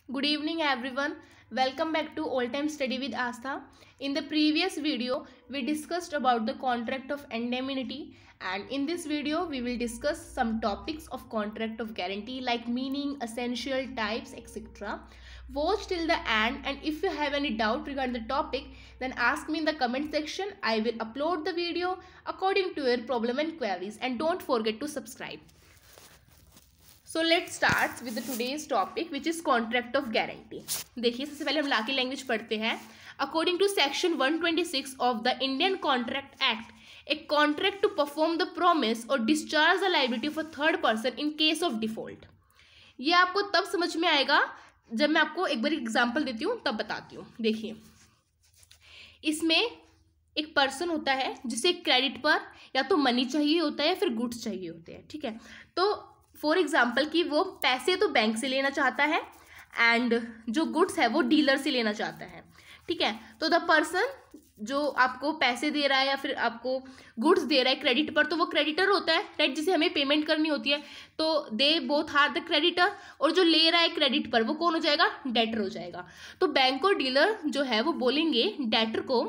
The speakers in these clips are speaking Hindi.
Good evening everyone. Welcome back to All Time Study with Astha. In the previous video, we discussed about the contract of indemnity, and in this video we will discuss some topics of contract of guarantee like meaning, essential, types, etc. Watch till the end, and if you have any doubt regarding the topic, then ask me in the comment section. I will upload the video according to your problem and queries, and don't forget to subscribe. So let start with today's topic which is contract of guarantee. देखिए, सबसे पहले हम लॉ की लैंग्वेज पढ़ते हैं. According to section 126 of the Indian contract act, a contract to perform the promise और discharge the liability of a third person in case of default. ये आपको तब समझ में आएगा जब मैं आपको एक बार एग्जाम्पल देती हूँ, तब बताती हूँ. देखिए, इसमें एक पर्सन होता है जिसे क्रेडिट पर या तो मनी चाहिए होता है या फिर गुड्स चाहिए होते हैं. ठीक है, तो फॉर एग्जाम्पल कि वो पैसे तो बैंक से लेना चाहता है एंड जो गुड्स है वो डीलर से लेना चाहता है. ठीक है, तो द पर्सन जो आपको पैसे दे रहा है या फिर आपको गुड्स दे रहा है क्रेडिट पर, तो वो क्रेडिटर होता है, राइट, जिसे हमें पेमेंट करनी होती है. तो they both are the creditor. और जो ले रहा है क्रेडिट पर वो कौन हो जाएगा? डेटर हो जाएगा. तो बैंक और डीलर जो है वो बोलेंगे डेटर को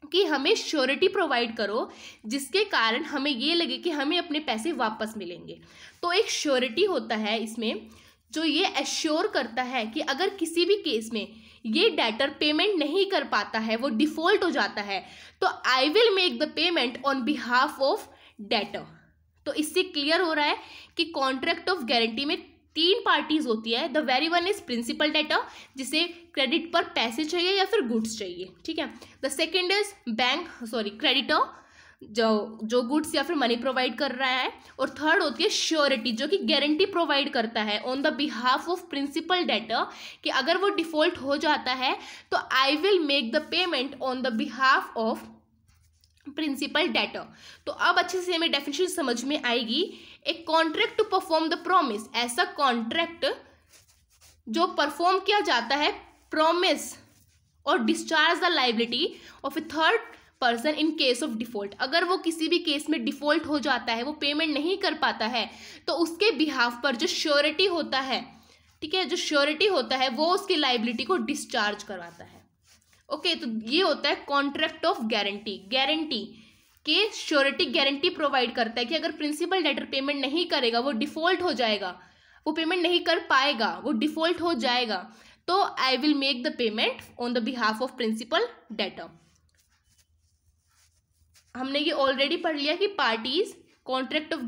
कि हमें श्योरिटी प्रोवाइड करो जिसके कारण हमें ये लगे कि हमें अपने पैसे वापस मिलेंगे. तो एक श्योरिटी होता है इसमें जो ये एश्योर करता है कि अगर किसी भी केस में ये डेटर पेमेंट नहीं कर पाता है, वो डिफॉल्ट हो जाता है, तो I will make the payment on behalf of debtor. तो इससे क्लियर हो रहा है कि कॉन्ट्रैक्ट ऑफ गारंटी में तीन पार्टीज होती है. The very one is principal debtor, जिसे क्रेडिट पर पैसे चाहिए या फिर गुड्स चाहिए. ठीक है, द सेकेंड इज क्रेडिटर, जो गुड्स या फिर मनी प्रोवाइड कर रहा है. और थर्ड होती है श्योरिटी, जो कि गारंटी प्रोवाइड करता है on the behalf of principal debtor कि अगर वो डिफॉल्ट हो जाता है तो I will make the payment on the behalf of principal debtor. तो अब अच्छे से हमें डेफिनेशन समझ में आएगी. एक contract to perform the promise, ऐसा कॉन्ट्रैक्ट जो परफॉर्म किया जाता है प्रॉमिस और discharge the liability of a third person in case of default. अगर वो किसी भी केस में डिफॉल्ट हो जाता है, वो पेमेंट नहीं कर पाता है, तो उसके बिहाफ पर जो श्योरिटी होता है, ठीक है, जो श्योरिटी होता है वो उसकी लायबिलिटी को डिस्चार्ज करवाता है. ओके, तो ये होता है कॉन्ट्रैक्ट ऑफ गारंटी. गारंटी के श्योरिटी गारंटी प्रोवाइड करता है कि अगर प्रिंसिपल डेटर पेमेंट नहीं करेगा, वो डिफॉल्ट हो जाएगा, वो पेमेंट नहीं कर पाएगा, वो डिफॉल्ट हो जाएगा, तो I will make the payment on the behalf of principal debtor. हमने ये ऑलरेडी पढ़ लिया कि पार्टीज कॉन्ट्रैक्ट ऑफ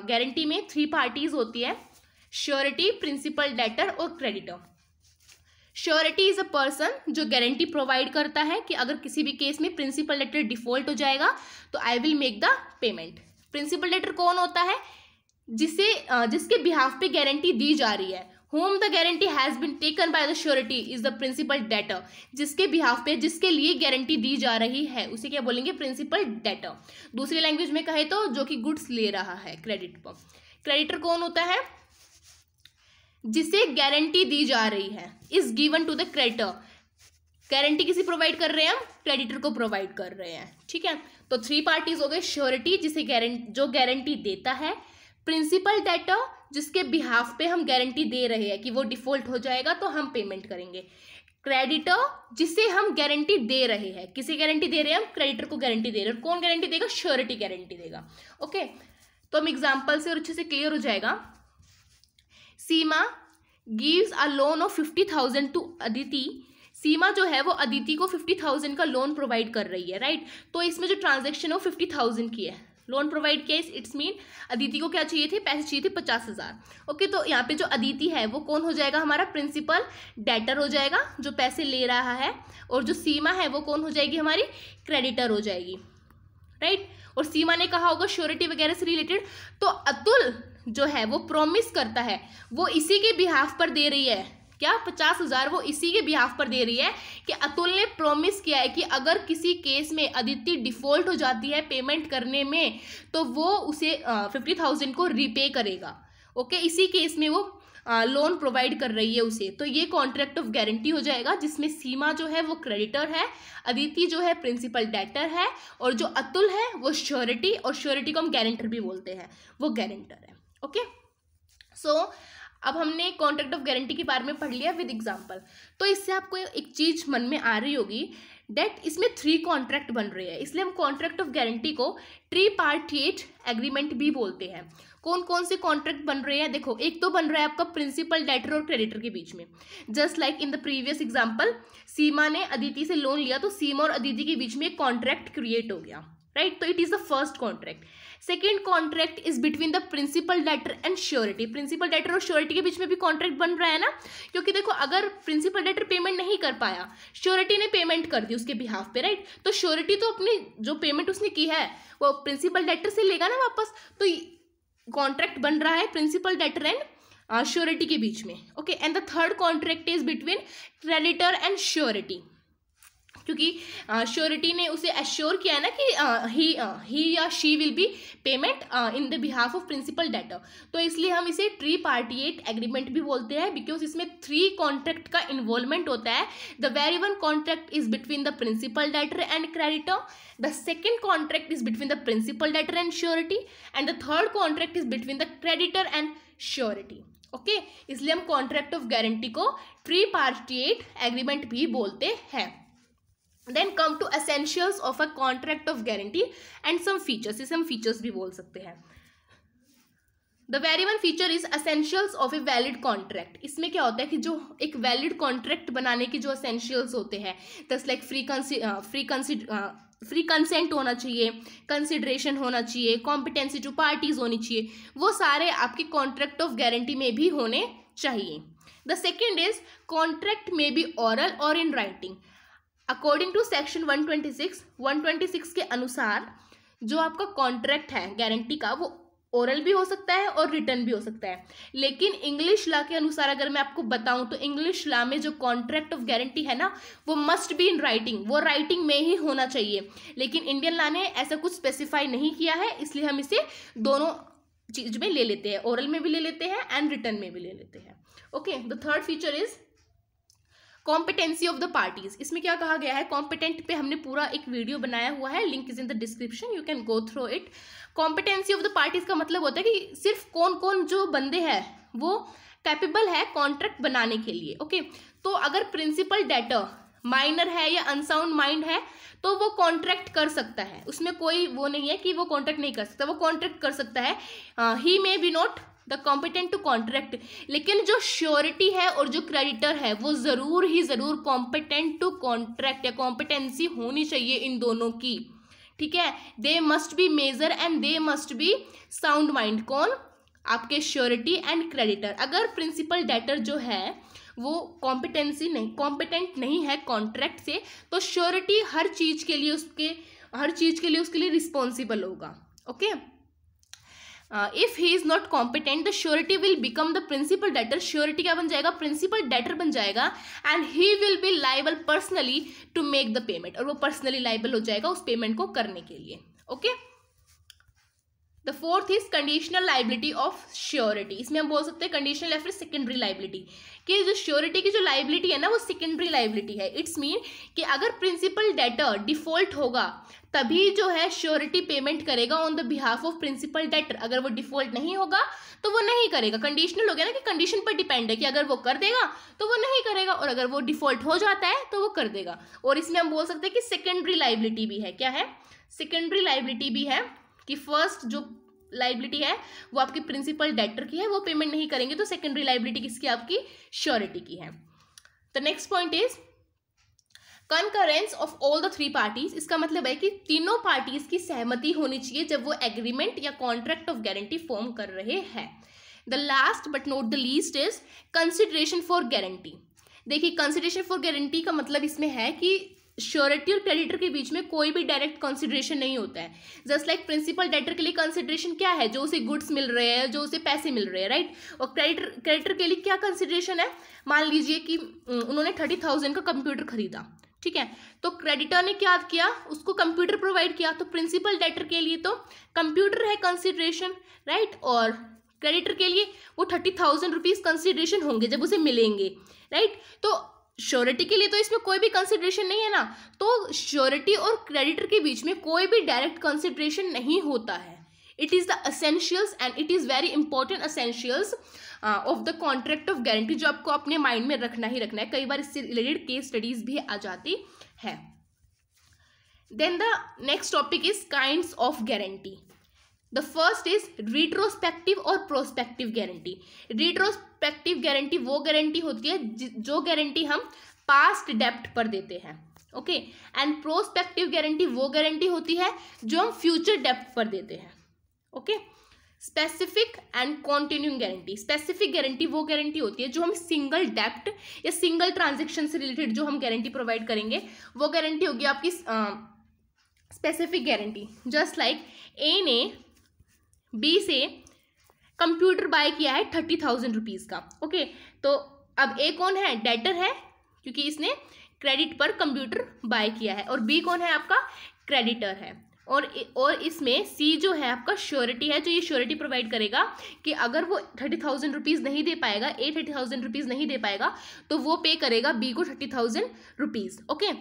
गारंटी में थ्री पार्टीज होती है: श्योरिटी, प्रिंसिपल डेटर और creditor. Surety is a person जो गारंटी प्रोवाइड करता है कि अगर किसी भी केस में प्रिंसिपल डेटर डिफॉल्ट हो जाएगा तो I will make the payment. Principal debtor कौन होता है? जिसके बिहाफ पे गारंटी दी जा रही है. whom the guarantee has been taken by the surety is the principal debtor. जिसके बिहाफ पे, जिसके लिए गारंटी दी जा रही है, उसे क्या बोलेंगे? Principal debtor. दूसरी लैंग्वेज में कहे तो जो कि गुड्स ले रहा है क्रेडिट पर. क्रेडिटर कौन होता है? जिसे गारंटी दी जा रही है, is given to the creditor. Guarantee किसी प्रोवाइड कर रहे हैं? हम क्रेडिटर को प्रोवाइड कर रहे हैं. ठीक है, तो थ्री पार्टीज हो गए: श्योरिटी जिसे जो गारंटी देता है, प्रिंसिपल डेटर जिसके बिहाफ पे हम गारंटी दे रहे हैं कि वो डिफॉल्ट हो जाएगा तो हम पेमेंट करेंगे, क्रेडिटर जिसे हम गारंटी दे रहे हैं. किसे गारंटी दे रहे हैं? हम क्रेडिटर को गारंटी दे रहे हैं. कौन गारंटी देगा? श्योरिटी गारंटी देगा. ओके, तो हम एग्जाम्पल से और अच्छे से क्लियर हो जाएगा. Seema gives a loan of 50,000 to Aditi. Seema जो है वो अदिति को 50,000 का लोन प्रोवाइड कर रही है, राइट. तो इसमें जो ट्रांजेक्शन है वो 50,000 की है. लोन प्रोवाइड किया, इट्स मीन अदिति को क्या चाहिए थे? पैसे चाहिए थे 50,000. ओके, तो यहाँ पे जो अदिति है वो कौन हो जाएगा? हमारा प्रिंसिपल डेटर हो जाएगा जो पैसे ले रहा है. और जो सीमा है वो कौन हो जाएगी? हमारी क्रेडिटर हो जाएगी, राइट. और सीमा ने कहा होगा श्योरिटी वगैरह से रिलेटेड. तो अतुल जो है वो प्रॉमिस करता है, वो इसी के बिहाफ पर दे रही है. क्या? 50,000 वो इसी के बिहाफ पर दे रही है कि अतुल ने प्रॉमिस किया है कि अगर किसी केस में अदिति डिफॉल्ट हो जाती है पेमेंट करने में तो वो उसे 50,000 को रीपे करेगा. ओके, इसी केस में वो लोन प्रोवाइड कर रही है उसे. तो ये कॉन्ट्रैक्ट ऑफ गारंटी हो जाएगा जिसमें सीमा जो है वो क्रेडिटर है, अदिति जो है प्रिंसिपल डेटर है, और जो अतुल है वो श्योरिटी, और श्योरिटी को हम गारंटर भी बोलते हैं, वो गारंटर है. ओके, सो अब हमने कॉन्ट्रैक्ट ऑफ गारंटी के बारे में पढ़ लिया विद एग्जांपल। तो इससे आपको एक चीज मन में आ रही होगी डेट इसमें 3 कॉन्ट्रैक्ट बन रहे हैं, इसलिए हम कॉन्ट्रैक्ट ऑफ गारंटी को ट्रीपार्टिएट एग्रीमेंट भी बोलते हैं। कौन कौन से कॉन्ट्रैक्ट बन रहे हैं, देखो एक तो बन रहा है आपका प्रिंसिपल, डेटर और क्रेडिटर के बीच में, just like in the previous example Seema ने अदिति से लोन लिया तो सीमा और अदिति के बीच में एक कॉन्ट्रैक्ट क्रिएट हो गया, राइट। तो it is the first contract. Second contract is between the principal, debtor and surety. Principal, debtor और श्योरिटी के बीच में भी कॉन्ट्रैक्ट बन रहा है ना, क्योंकि देखो अगर प्रिंसिपल डेटर पेमेंट नहीं कर पाया, श्योरिटी ने पेमेंट कर दी उसके बिहाफ पे, राइट। तो श्योरिटी तो अपनी जो पेमेंट उसने की है वो प्रिंसिपल डेटर से लेगा ना वापस, तो कॉन्ट्रैक्ट बन रहा है प्रिंसिपल, डेटर एंड श्योरिटी के बीच में, okay. And the third contract is between creditor and surety, क्योंकि श्योरिटी ने उसे एश्योर किया है ना कि ही या she will be payment in the behalf of principal debtor. तो इसलिए हम इसे ट्रीपार्टिएट एग्रीमेंट भी बोलते हैं, बिकॉज इसमें 3 कॉन्ट्रैक्ट का इन्वॉल्वमेंट होता है। The very one contract is between the principal, debtor and creditor, the second contract is between the principal, debtor and surety, and the third contract is between the creditor and surety, okay. इसलिए हम कॉन्ट्रैक्ट ऑफ गारंटी को ट्रीपार्टिएट एग्रीमेंट भी बोलते हैं। Then come to essentials of a contract of guarantee and some features, इसे हम features भी बोल सकते हैं। The very one feature is essentials of a valid contract। इसमें क्या होता है कि जो एक valid contract बनाने के जो essentials होते हैं, जस्ट लाइक फ्री कंसेंट होना चाहिए, कंसिडरेशन होना चाहिए, कॉम्पिटेंसी टू पार्टीज होनी चाहिए, वो सारे आपके कॉन्ट्रैक्ट ऑफ गारंटी में भी होने चाहिए। द सेकेंड इज कॉन्ट्रैक्ट में बी ऑरल और in writing. According to section 126 के अनुसार जो आपका कॉन्ट्रैक्ट है गारंटी का वो ओरल भी हो सकता है और रिटर्न भी हो सकता है, लेकिन इंग्लिश लॉ के अनुसार अगर मैं आपको बताऊं तो इंग्लिश लॉ में जो कॉन्ट्रैक्ट ऑफ गारंटी है ना वो मस्ट बी इन राइटिंग, वो राइटिंग में ही होना चाहिए। लेकिन इंडियन लॉ ने ऐसा कुछ स्पेसिफाई नहीं किया है, इसलिए हम इसे दोनों चीज में ले लेते हैं, ओरल में भी ले लेते हैं एंड रिटर्न में भी ले लेते हैं, okay. The third feature is competency of the parties. इसमें क्या कहा गया है, कॉम्पिटेंट पे हमने पूरा एक वीडियो बनाया हुआ है, link is in the description, you can go through it. Competency of the parties का मतलब होता है कि सिर्फ कौन कौन जो बंदे हैं वो कैपेबल है कॉन्ट्रैक्ट बनाने के लिए, ओके। तो अगर प्रिंसिपल डेटर माइनर है या अनसाउंड माइंड है तो वो कॉन्ट्रैक्ट कर सकता है, उसमें कोई वो नहीं है कि वो कॉन्ट्रैक्ट नहीं कर सकता, वो कॉन्ट्रैक्ट कर सकता है। He may be not the competent to contract, लेकिन जो श्योरिटी है और जो क्रेडिटर है वो जरूर ही जरूर कॉम्पिटेंट टू कॉन्ट्रैक्ट या कॉम्पिटेंसी होनी चाहिए इन दोनों की, ठीक है। They must be major and they must be sound mind. कौन, आपके श्योरिटी एंड क्रेडिटर। अगर प्रिंसिपल डेटर जो है वो कॉम्पिटेंट नहीं है कॉन्ट्रैक्ट से, तो श्योरिटी हर चीज के लिए उसके लिए रिस्पॉन्सिबल होगा, okay. If he is not competent the surety will become the principal debtor. Surety क्या बन जाएगा, प्रिंसिपल डेटर बन जाएगा, and he will be liable personally to make the payment, और वो पर्सनली लाइबल हो जाएगा उस पेमेंट को करने के लिए, okay. The fourth is conditional liability of surety. इसमें हम बोल सकते हैं कंडीशनल या फिर सेकेंडरी लाइबिलिटी, कि जो श्योरिटी की जो लाइबिलिटी है ना वो सेकेंडरी लाइबिलिटी है। इट्स मीन कि अगर प्रिंसिपल डेटर डिफॉल्ट होगा तभी जो है श्योरिटी पेमेंट करेगा on the behalf of principal debtor. अगर वो डिफॉल्ट नहीं होगा तो वो नहीं करेगा। कंडीशनल हो गया ना कि कंडीशन पर डिपेंड है कि अगर वो कर देगा तो वो नहीं करेगा, और अगर वो डिफॉल्ट हो जाता है तो वो कर देगा। और इसमें हम बोल सकते हैं कि सेकेंडरी लाइबिलिटी भी है। क्या है, सेकेंडरी लाइबिलिटी भी है कि फर्स्ट जो लाइबिलिटी है वो आपकी प्रिंसिपल डेटर की है, वो पेमेंट नहीं करेंगे, तो सेकेंडरी लाइबिलिटी किसकी, आपकी श्योरिटी की है। The next point is concurrence of all the 3 parties. इसका मतलब है कि तीनों पार्टीज की सहमति होनी चाहिए जब वो एग्रीमेंट या कॉन्ट्रैक्ट ऑफ गारंटी फॉर्म कर रहे हैं। The last but not the least is consideration for guarantee. देखिए, कंसिडरेशन फॉर गारंटी का मतलब इसमें है कि श्योरिटी और क्रेडिटर के बीच में कोई भी डायरेक्ट कंसिडरेशन नहीं होता है। जस्ट लाइक प्रिंसिपल डेटर के लिए कंसिडरेशन क्या है, जो उसे गुड्स मिल रहे हैं, जो उसे पैसे मिल रहे हैं, राइट। और क्रेडिटर के लिए क्या कंसिडरेशन है, मान लीजिए कि उन्होंने 30,000 का कंप्यूटर खरीदा, ठीक है, तो क्रेडिटर ने क्या किया, उसको कंप्यूटर प्रोवाइड किया। तो प्रिंसिपल डेटर के लिए तो कंप्यूटर है कंसिडरेशन, राइट, और क्रेडिटर के लिए वो 30,000 रुपीज कंसिडरेशन होंगे जब उसे मिलेंगे, राइट। तो श्योरिटी के लिए तो इसमें कोई भी कंसिडरेशन नहीं है ना, तो श्योरिटी और क्रेडिटर के बीच में कोई भी डायरेक्ट कंसिडरेशन नहीं होता है। It is the essentials and it is very important essentials of the contract of guarantee, जो आपको अपने माइंड में रखना ही रखना है। कई बार इससे रिलेटेड केस स्टडीज भी आ जाती है। Then the next topic is kinds of guarantee. The first is retrospective और प्रोस्पेक्टिव गारंटी। रिट्रोस्पेक्टिव गारंटी वो गारंटी होती है जो गारंटी हम पास्ट डेप्ट पर देते हैं, ओके। एंड प्रोस्पेक्टिव गारंटी वो गारंटी होती है जो हम फ्यूचर डेप्ट पर देते हैं, okay. Specific and continuing guarantee. Specific guarantee वो गारंटी होती है जो हम सिंगल डेप्ट या सिंगल ट्रांजेक्शन से रिलेटेड जो हम गारंटी प्रोवाइड करेंगे, वो गारंटी होगी आपकी specific guarantee. Just like a ने बी से कंप्यूटर बाय किया है 30,000 रुपीज़ का, ओके। तो अब ए कौन है? डेटर है, क्योंकि इसने क्रेडिट पर कंप्यूटर बाय किया है। और बी कौन है? आपका क्रेडिटर है। और इसमें सी जो है आपका श्योरिटी है, जो ये श्योरिटी प्रोवाइड करेगा कि अगर वो 30,000 रुपीज़ नहीं दे पाएगा, ए 30,000 रुपीज़ नहीं दे पाएगा, तो वो पे करेगा बी को 30,000 रुपीज़, ओके।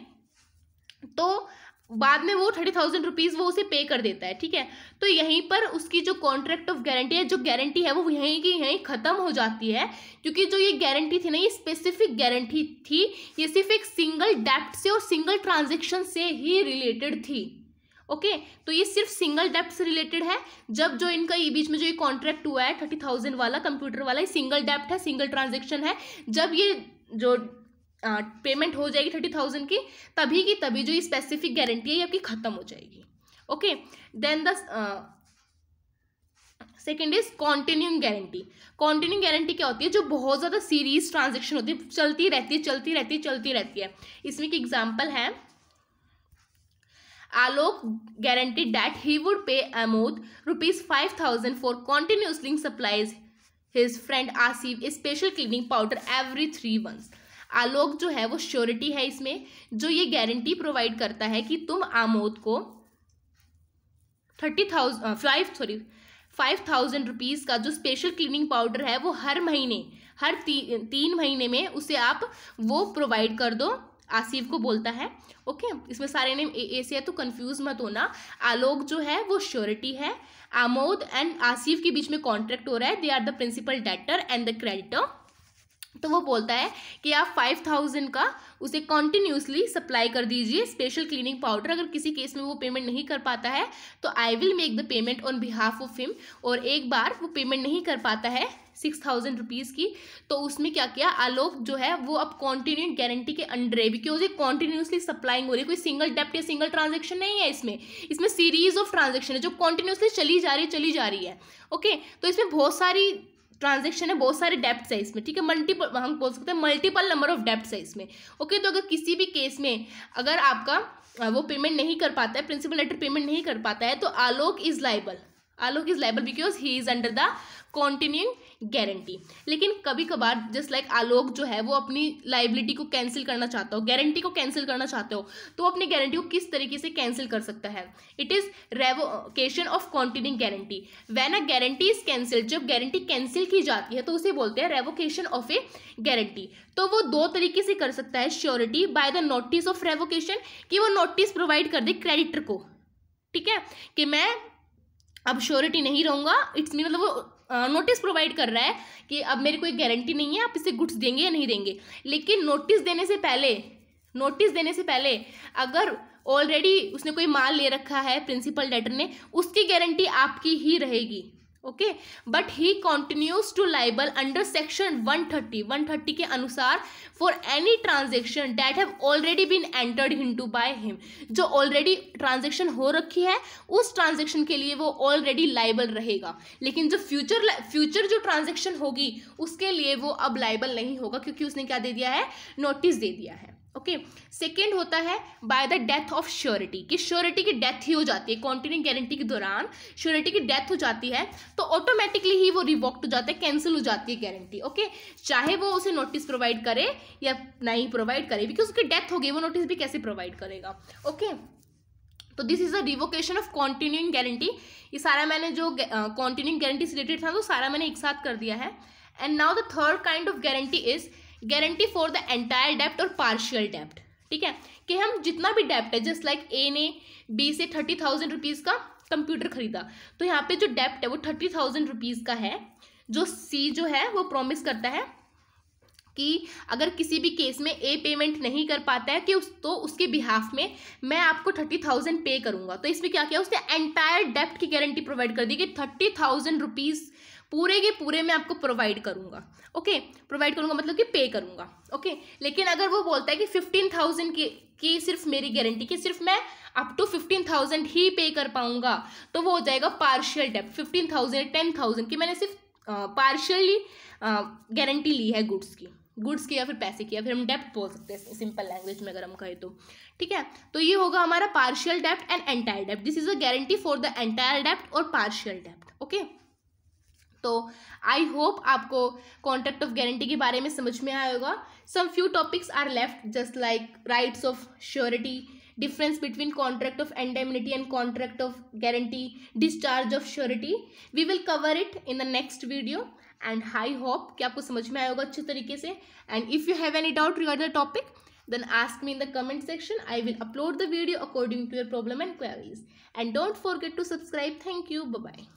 तो बाद में वो 30,000 रुपीज़ वो उसे पे कर देता है, ठीक है। तो यहीं पर उसकी जो कॉन्ट्रैक्ट ऑफ गारंटी है, जो गारंटी है, वो यहीं की यहीं ख़त्म हो जाती है, क्योंकि जो ये गारंटी थी ना, ये स्पेसिफिक गारंटी थी। ये सिर्फ एक सिंगल डेप्ट से और सिंगल ट्रांजेक्शन से ही रिलेटेड थी, ओके। तो ये सिर्फ सिंगल डेप्ट से रिलेटेड है। जब जो इनका ये बीच में जो ये कॉन्ट्रैक्ट हुआ है 30,000 वाला कंप्यूटर वाला, ये सिंगल डेप्ट है, सिंगल ट्रांजेक्शन है। जब ये जो पेमेंट हो जाएगी 30,000 की, तभी की तभी जो ये स्पेसिफिक गारंटी है ये आपकी खत्म हो जाएगी, okay. Then the second is continuing guarantee. Continuing guarantee क्या होती है? जो बहुत ज़्यादा सीरीज ट्रांजेक्शन होती है, चलती रहती है। इसमें एक एग्जाम्पल है, Alok guaranteed that he would pay Amod ₹5,000 for continuously supplies his friend Asif a special cleaning powder every 3 months. आलोक जो है वो श्योरिटी है इसमें, जो ये गारंटी प्रोवाइड करता है कि तुम आमोद को 5,000 रुपीज़ का जो स्पेशल क्लीनिंग पाउडर है वो हर महीने, हर 3 महीने में उसे आप वो प्रोवाइड कर दो। आसिफ को बोलता है, ओके। इसमें सारे नेम ए से है तो कंफ्यूज मत होना। आलोक जो है वो श्योरिटी है, आमोद एंड आसिफ के बीच में कॉन्ट्रैक्ट हो रहा है, they are the principal debtor and the creditor. तो वो बोलता है कि आप 5,000 का उसे कॉन्टिन्यूसली सप्लाई कर दीजिए स्पेशल क्लीनिंग पाउडर। अगर किसी केस में वो पेमेंट नहीं कर पाता है तो I will make the payment on behalf of him. और एक बार वो पेमेंट नहीं कर पाता है 6,000 रुपीज़ की, तो उसमें क्या किया, आलोक जो है वो अब कॉन्टिन्यूइंग गारंटी के अंडर है, बिकॉज ये कॉन्टिन्यूसली सप्लाइंग हो रही है। कोई सिंगल डेप्ट या सिंगल ट्रांजेक्शन नहीं है इसमें सीरीज ऑफ ट्रांजेक्शन है जो कॉन्टिन्यूसली चली जा रही है, ओके। तो इसमें बहुत सारी ट्रांजेक्शन है, बहुत सारे डेप्ट्स है इसमें, ठीक है। मल्टीपल, हम बोल सकते हैं मल्टीपल नंबर ऑफ डेप्ट्स है इसमें, ओके। तो अगर किसी भी केस में अगर आपका वो पेमेंट नहीं कर पाता है, प्रिंसिपल डेटर पेमेंट नहीं कर पाता है, तो Alok is liable because he is under the continuing guarantee. लेकिन कभी कभार जस्ट लाइक आलोक जो है वो अपनी लाइबिलिटी को कैंसिल करना चाहता हो, गारंटी को कैंसिल करना चाहते हो, तो अपनी गारंटी को किस तरीके से कैंसिल कर सकता है? It is revocation of continuing guarantee. When a guarantee is cancelled, जब गारंटी कैंसिल की जाती है तो उसे बोलते हैं रेवोकेशन ऑफ ए गारंटी। तो वो 2 तरीके से कर सकता है, surety by the notice of revocation, कि वो नोटिस प्रोवाइड कर दे क्रेडिटर को, ठीक है, कि मैं अब श्योरिटी नहीं रहूँगा। इट्स मीन मतलब वो नोटिस प्रोवाइड कर रहा है कि अब मेरी कोई गारंटी नहीं है, आप इसे गुड्स देंगे या नहीं देंगे। लेकिन नोटिस देने से पहले अगर ऑलरेडी उसने कोई माल ले रखा है प्रिंसिपल डेटर ने, उसकी गारंटी आपकी ही रहेगी, okay. But he continues to liable under section 130 के अनुसार for any transaction that have already been entered into by him. जो ऑलरेडी ट्रांजेक्शन हो रखी है उस ट्रांजेक्शन के लिए वो ऑलरेडी लाइबल रहेगा, लेकिन जो फ्यूचर जो ट्रांजेक्शन होगी उसके लिए वो अब लाइबल नहीं होगा, क्योंकि उसने क्या दे दिया है, नोटिस दे दिया है, ओके। सेकेंड होता है by the death of surety, कि श्योरिटी की डेथ ही हो जाती है, कॉन्टिन्यूइंग गारंटी के दौरान श्योरिटी की डेथ हो जाती है तो ऑटोमेटिकली ही वो रिवोक्ड हो जाता है, कैंसिल हो जाती है गारंटी, ओके। चाहे वो उसे नोटिस प्रोवाइड करे या नहीं प्रोवाइड करे, बिकॉज उसकी डेथ हो गई, वो नोटिस भी कैसे प्रोवाइड करेगा, ओके। तो this is the revocation of continuing guarantee. ये सारा मैंने जो कॉन्टिन्यूइंग गारंटी से रिलेटेड था तो सारा मैंने एक साथ कर दिया है। And now the third kind of guarantee is guarantee for the entire डेप्ट और पार्शियल डेप्ट, ठीक है, कि हम जितना भी डेप्ट है, जस्ट लाइक ए ने बी से 30,000 रुपीज़ का कंप्यूटर खरीदा, तो यहाँ पे जो डेप्ट है वो 30,000 रुपीज़ का है, जो सी जो है वो प्रॉमिस करता है कि अगर किसी भी केस में ए पेमेंट नहीं कर पाता है कि उसके बिहाफ में मैं आपको 30,000 पे करूंगा। तो इसमें क्या किया उसने, एंटायर डेप्ट की गारंटी प्रोवाइड कर दी कि 30,000 रुपीज़ पूरे के पूरे मैं आपको प्रोवाइड करूंगा। ओके, प्रोवाइड करूंगा मतलब कि पे करूंगा। ओके, लेकिन अगर वो बोलता है कि 15,000 की सिर्फ मेरी गारंटी कि सिर्फ मैं अप टू 15,000 ही पे कर पाऊंगा, तो वो हो जाएगा पार्शियल डेप्ट। 15,000 10,000 की मैंने सिर्फ पार्शियली गारंटी ली है गुड्स की या फिर पैसे की, या फिर हम डेप्ट बोल सकते हैं सिंपल लैंग्वेज में अगर हम कहें तो। ठीक है, तो ये होगा हमारा partial dept and entire dept. This is a guarantee for the entire डेप्ट और पार्शियल डेप्ट। ओके, तो आई होप आपको कॉन्ट्रैक्ट ऑफ गारंटी के बारे में समझ में आया होगा। Some few topics are left just like rights of surety, difference between contract of indemnity and contract of guarantee, discharge of surety. We will cover it in the next video and I hope कि आपको समझ में आएगा अच्छे तरीके से। And if you have any doubt regarding the topic, then ask me in the comment section. I will upload the video according to your problem and queries. And don't forget to subscribe. Thank you. Bye bye.